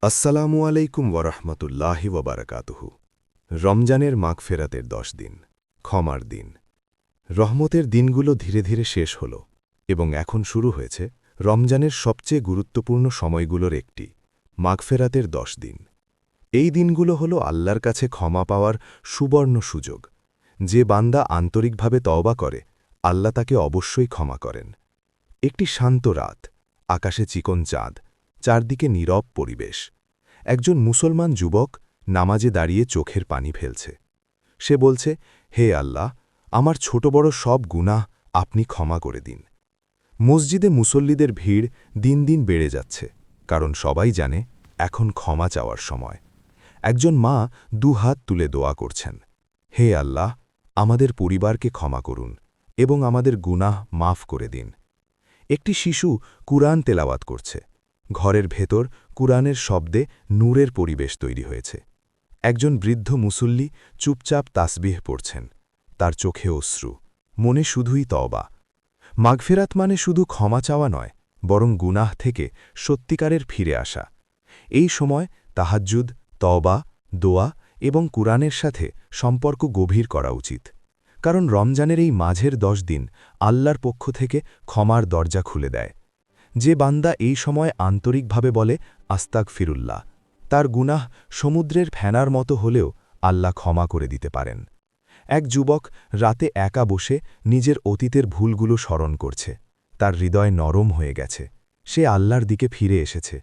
আসসালামু আলাইকুম ওয়ারহমতুল্লাহি ওয়াবারাকাতুহু। রমজানের মাগফেরাতের ১০ দিন, ক্ষমার দিন। রহমতের দিনগুলো ধীরে ধীরে শেষ হল এবং এখন শুরু হয়েছে রমজানের সবচেয়ে গুরুত্বপূর্ণ সময়গুলোর একটি, মাগফেরাতের ১০ দিন। এই দিনগুলো হল আল্লাহর কাছে ক্ষমা পাওয়ার সুবর্ণ সুযোগ। যে বান্দা আন্তরিকভাবে তওবা করে, আল্লাহ তাকে অবশ্যই ক্ষমা করেন। একটি শান্ত রাত, আকাশে চিকন চাঁদ, চারদিকে নীরব পরিবেশ। একজন মুসলমান যুবক নামাজে দাঁড়িয়ে চোখের পানি ফেলছে। সে বলছে, হে আল্লাহ, আমার ছোট বড় সব গুনাহ আপনি ক্ষমা করে দিন। মসজিদে মুসল্লিদের ভিড় দিন দিন বেড়ে যাচ্ছে, কারণ সবাই জানে এখন ক্ষমা চাওয়ার সময়। একজন মা দুহাত তুলে দোয়া করছেন, হে আল্লাহ, আমাদের পরিবারকে ক্ষমা করুন এবং আমাদের গুনাহ মাফ করে দিন। একটি শিশু কুরআন তেলাওয়াত করছে। ঘরের ভেতর কুরআনের শব্দে নূরের পরিবেশ তৈরি হয়েছে। একজন বৃদ্ধ মুসল্লি চুপচাপ তাসবিহ পড়ছেন। তার চোখে অশ্রু, মনে শুধুই তওবা। মাগফিরাত মানে শুধু ক্ষমা চাওয়া নয়, বরং গুনাহ থেকে সত্যিকারের ফিরে আসা। এই সময় তাহাজ্জুদ, তওবা, দোয়া এবং কুরআনের সাথে সম্পর্ক গভীর করা উচিত। কারণ রমজানের এই মাঝের ১০ দিন আল্লাহর পক্ষ থেকে ক্ষমার দরজা খুলে দেয়। যে বান্দা এই সময় আন্তরিকভাবে বলে আস্তাগফিরুল্লাহ, তার গুনাহ সমুদ্রের ফেনার মতো হলেও আল্লাহ ক্ষমা করে দিতে পারেন। এক যুবক রাতে একা বসে নিজের অতীতের ভুলগুলো স্মরণ করছে। তার হৃদয় নরম হয়ে গেছে। সে আল্লাহর দিকে ফিরে এসেছে।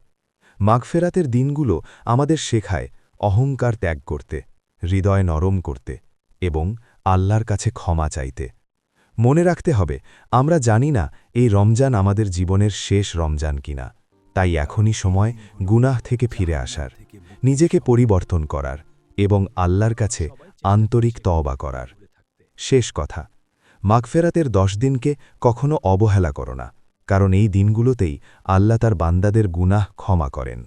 মাগফেরাতের দিনগুলো আমাদের শেখায় অহংকার ত্যাগ করতে, হৃদয় নরম করতে এবং আল্লাহর কাছে ক্ষমা চাইতে। মনে রাখতে হবে, আমরা জানি না এই রমজান আমাদের জীবনের শেষ রমজান কিনা। তাই এখনই সময় গুনাহ থেকে ফিরে আসার, নিজেকে পরিবর্তন করার এবং আল্লাহর কাছে আন্তরিক তওবা করার। শেষ কথা, মাগফেরাতের ১০ দিনকে কখনো অবহেলা করো না, কারণ এই দিনগুলোতেই আল্লাহ তার বান্দাদের গুনাহ ক্ষমা করেন।